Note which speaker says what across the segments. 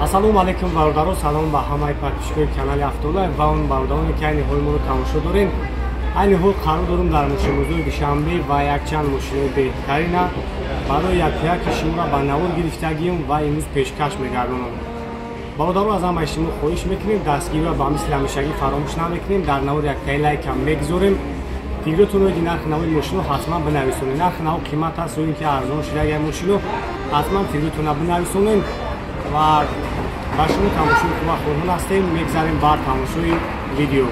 Speaker 1: Ассалому алайкум бародаро, салом ба ҳамаи подписчикои канали Автолайф ва он бародароне ки айни ҳоли моро тамошо дорем. Айни ҳол қарор дорем дар мошинбозии Душанбе ва якчанд мошинои беҳтарина барои як-яки шуморо ба навор гирифтагием ва имрӯз пешкаш мегардонам. Бародаро, аз ҳамаи шумо хоҳиш мекунем дастгириро ба мисли ҳамешагӣ фаромӯш намекунем, дар навор яктай лайкам мегузорем. Фикротон оиди нархи навои мошино ҳатман бинависонед. Нархи навор қимат аст ё ин ки арзон шуда як мошино, ҳатман фикротона бинависонед ва ба шумо тамошои хуба хоҳон ҳастем. Мегзарем бар тамошои видео.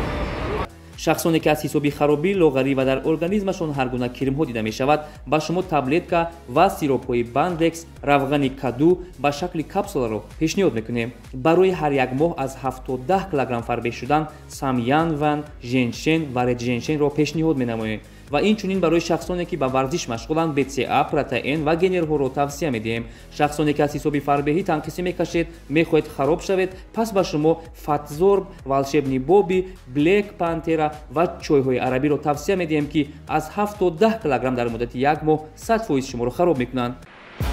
Speaker 2: шахсоне ки аз ҳисоби харобӣ, лоғарӣ ва дар организмашон ҳар гуна кирмҳо дида мешавад, ба шумо таблетка ва сиропҳои бандекс, равғани каду ба шакли капсуларо пешниҳод мекунем. Барои ҳар як моҳ аз 7 то 10 килограмм фарбеҳ шудан самянван, женшен ва редженшенро пешниҳод менамоем ва инчунин барои шахсоне ки ба варзиш машғуланд БЦА, протеин ва генерҳоро тавсия медиҳем. шахсоне ки аз ҳисоби фарбеҳӣ танқисӣ мекашед, мехоҳед хароб шавед, пас ба шумо фатзорб, волшебни боби, блек пантера ва чойҳои арабиро тавсия медиҳем ки аз 7 то 10 килограмм дар муддати як моҳ 100% шуморо хароб мекунанд.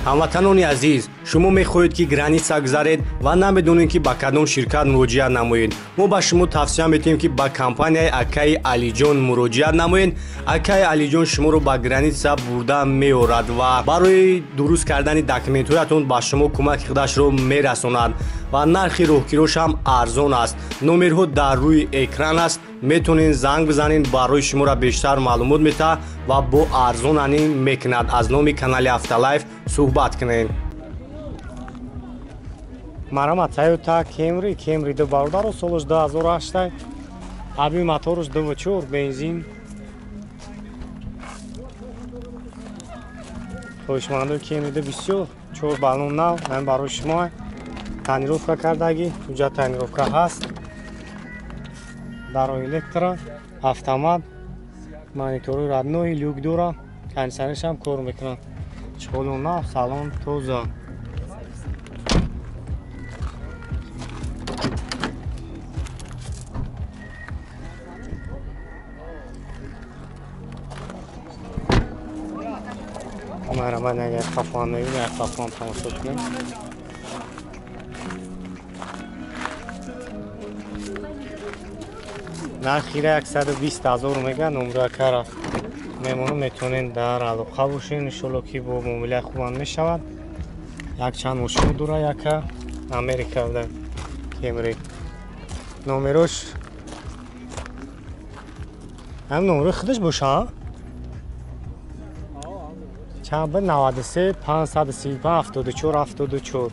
Speaker 1: ҳамватанони азиз, шумо мехоҳед ки граница гузаред ва намедонед ки ба кадом ширкат муроҷиат намоед. мо ба шумо тавсия медиҳем ки ба компанияи Акаи Алиҷон муроҷиат намоед. Акаи Алиҷон шуморо ба граница бурда меорад ва барои дуруст кардани документҳоятон ба шумо кӯмаки худашро мерасонад ва нархи роҳгирош ҳам арзон аст. номерҳо дар рӯи экран аст. метонед занг бизанед, барои шуморо бештар маълумот метаҳад ва бо арзонанӣ мекунад. аз номи канали Автолайф суҳбат кунед. Марама Toyota Camry до бародаро солаш 2008 аби моторуш 2.4 бензин. хоҳишмандои Camry бисёр 4 балон нав ҳам барои шумо танировка кардагӣ, ҳуҷҷат танировка ҳаст. Даро электро, автомат, монитори родной, люк дора, кондитсионерш ҳам кор мекунад. Чиҳолу нав, салон тоза. Марама нага хафон мебинем, хафон тамошо кунем. нархира 120,000 мега. номра кара мемонам, метонен дар алоқа бошен, иншоалло ки бо муомилаи хубам мешавад. якчанд мошино дора, яка Америка буда Camry. номерош ҳам номерои худаш боша? чанд ба 93 535 74 74.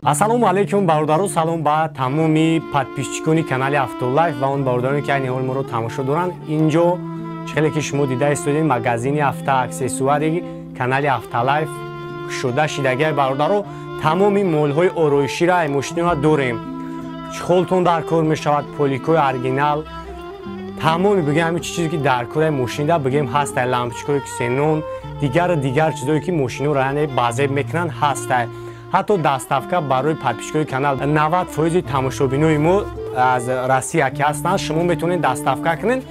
Speaker 1: ассалому алайкум бародаро, салом ба тамоми подписчикони канали Автолайф ва он бародароне ки айни ҳол моро тамошо доранд. инҷо хеле ки шумо дида истодед магазини авто аксессуари канали Автолайф кушода шидагӣ. бародаро, тамоми молҳои ороиширо ай мошиноҳо дорем. чихолтон дар кор мешавад, поликои оригинал, тамоми бигем ҳамин чизе ки дар кори мошина бигем ҳаст. лампочкаи ксенон, дигар чизое ки мошиноро яъне базеб мекунанд ҳаст. ҳатто доставка барои подписчикои канал 90% тамошобинои мо аз Россия ки ҳастанд, шумо метавонед доставка кунед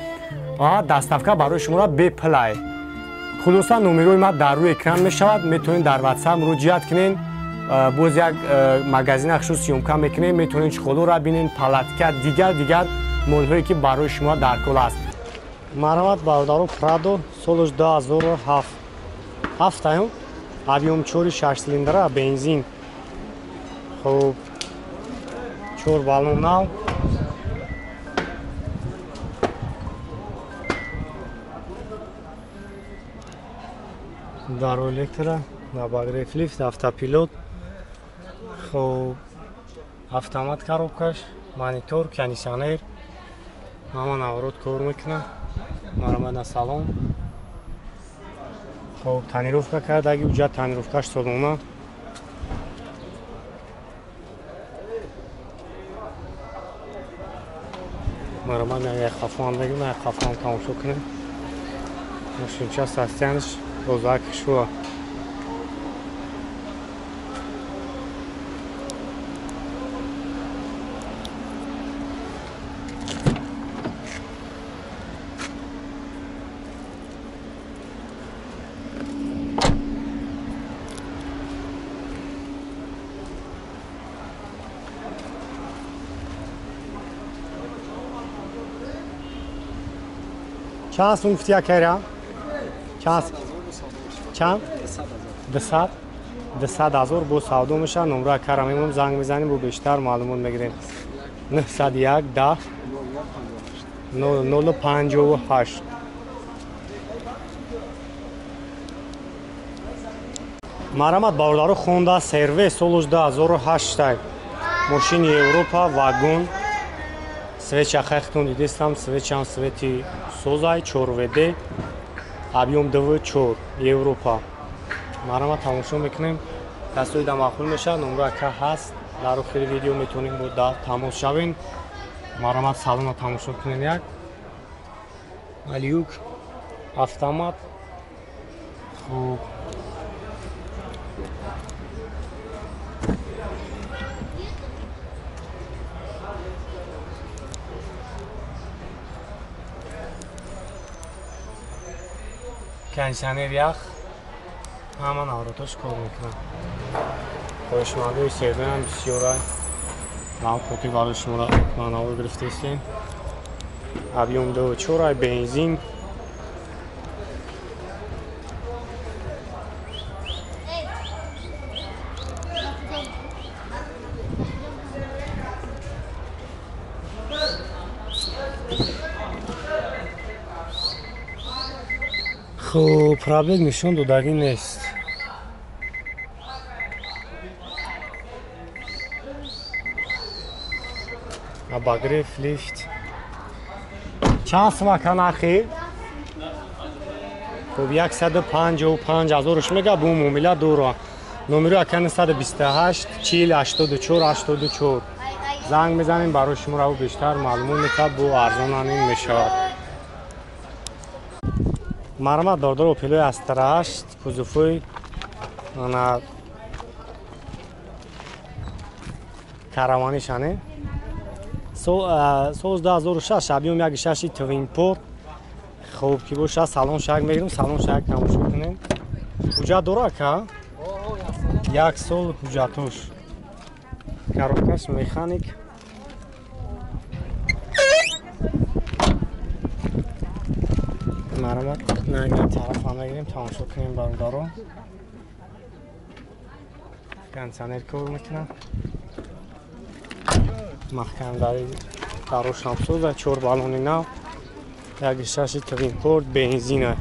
Speaker 1: ва доставка барои шуморо беплай. хулоса номерои ма дар рӯи экран мешавад, метавонед дар WhatsApp муроҷиат кунед. боз як магазинашро сёмка мекунем, метавонед чихолоро бинед, палатка, дигар молҳое ки барои шумо дар кор аст. марҳамат бародаро, Prado солаш 2007 ҳафтаём объем 4 цилиндра бензин. хуб 4 балон нав. даро электро, набагреф лифт, автопилот. хуб автомат коробкаш, монитор, кондитсионер, ҳама наворот кор мекунад. марҳамат на салон. хуб танировка кардаги, ҳуҷҷат танировкаш солона. марҳамат на як хафон бегим, як хафон тамошо кунем. машинча состояниш розак шуа. چند سون گفتی اکیرا؟ چند؟ 200,000 بو سودو میشه. نمره کارا میمونم زنگ میزنیم بو بیشتر معلومات میگیریم. 901 10 0058. مرامت باردارو خوندا سرویس سولوش 2008 ماشین یوروپا واگن سویچ خختون دیدستم سویچ هم سویتی سوزای 4WD объем 2.4 یوروپا. مرامت تماشا میکنیم دستوی دماغون میشه. نمره که هست در آخر ویدیو میتونیم بود تماس شوین. مرامت سالن تماشا کنین. یک الیوک автомат. خوب کنسانر یخ همان آراتاش کار میکنم. خوشمانده سیدن هم بسیاره من پوتی وارد شما را مانور گرفته استیم. объем 2.4 بنزین. خب پرابلم نشون دادگی نیست. اباگریف لیفت چند سمکان اخی؟ خب 155,000 میگه بو مومیلا دورا. نمره اکن 128 40 84 84. زنگ میزنیم برای شما رو بیشتر معلومات میتاد بو ارزان انین میشود. مرمت داردار اوپیلوی استراشت کوزوفوی انا کاروانی شانه سوز 2006 объем 1.6 توین پور. خوب کی باشه سالن شاک میگیریم. سالن شاک تماشا کنیم. حجت داره که یک سال حجتش کاروکاش مکانیک. مرمت نگیم طرف هم نگیریم تماشا کنیم باردارو کنسانر کار میکنم. محکم داری داروش هم سوزه 4 بالونی نو 1.6 توین پورت بنزینه.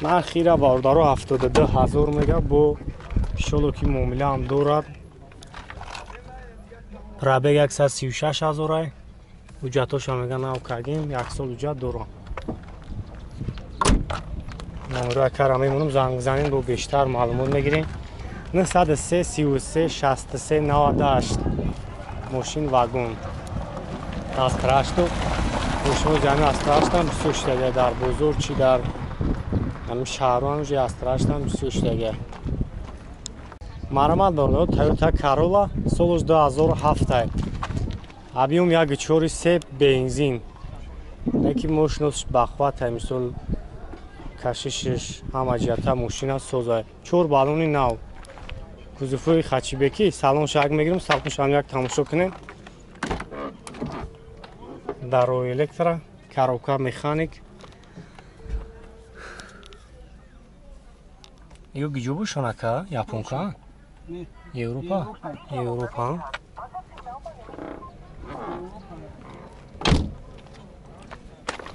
Speaker 1: من خیره باردارو 72,000 میگه با شلوکی معامله هم دارد. پرابگ 136,000 حجتاش هم میگه نو کردیم. یک سال حجت داره. نمره کار میمونم زنگ بزنیم با بیشتر معلومات میگیریم. 903 33 63 98 ماشین واگن استراشتو ماشین جمعی استراشتم 28 دیگه در بزرگ چی در همین شهران جی استراشتم 28 دیگه. مرمت دارد تویوتا کارولا سالش 2007 объем 1.4 بنزین. یکی ماشینش بخوات مثل کشیشش همه جهت ماشین سوزه 4 بالونی نو کوزوفوی خچی بکی. سالن شاک میگیریم. سالن شاک یک تماشا کنیم. درو الکترا کاروکا مکانیک یو گیجوبو شوناکا یاپونکا یوروپا یوروپا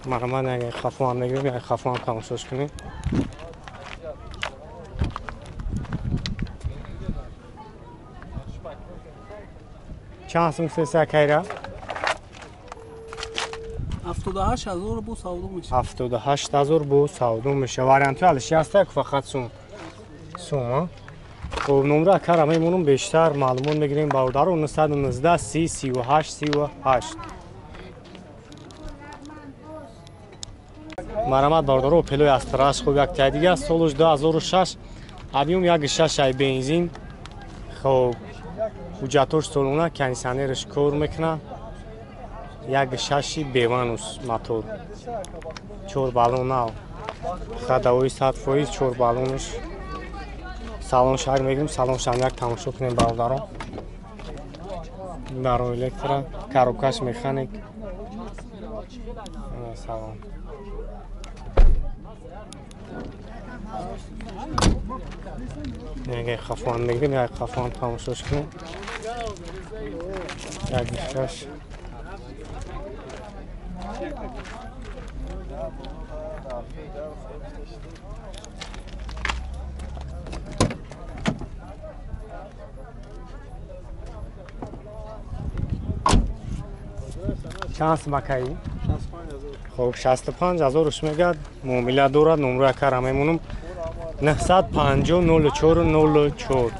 Speaker 1: مرمان اگه خفان میگیریم یا خفان تماشاش کنیم. چند سمت سکایره
Speaker 3: 78,000 بو سودو میشه.
Speaker 1: 78,000 بو سودو میشه. وارانتی حالش هست که فقط سوم. خب نمره کار میمونم بیشتر معلومات میگیریم. باردارو 919 30 38 38. مرمت باردارو پلوی استراش خوب یک تایدیگه سالش 2006 объем 1.6 بنزین. خب حجتاش سالونه کنسانرش کار میکنه 1.6 بیوانوس موتور 4 بالون نو خداوی 100% 4 بالونش салон шаг мегирем. Салон шаг як тамошо кунем бародаро. Баро электро, коробкаш механик. Салон. Яке хафон мегирем, як хафон тамошош кунем. Як дишкаш. چند مکایی؟ 65,000. خب 65,000 روش میگه معامله دارد. نمره کار میمونم 950 04 04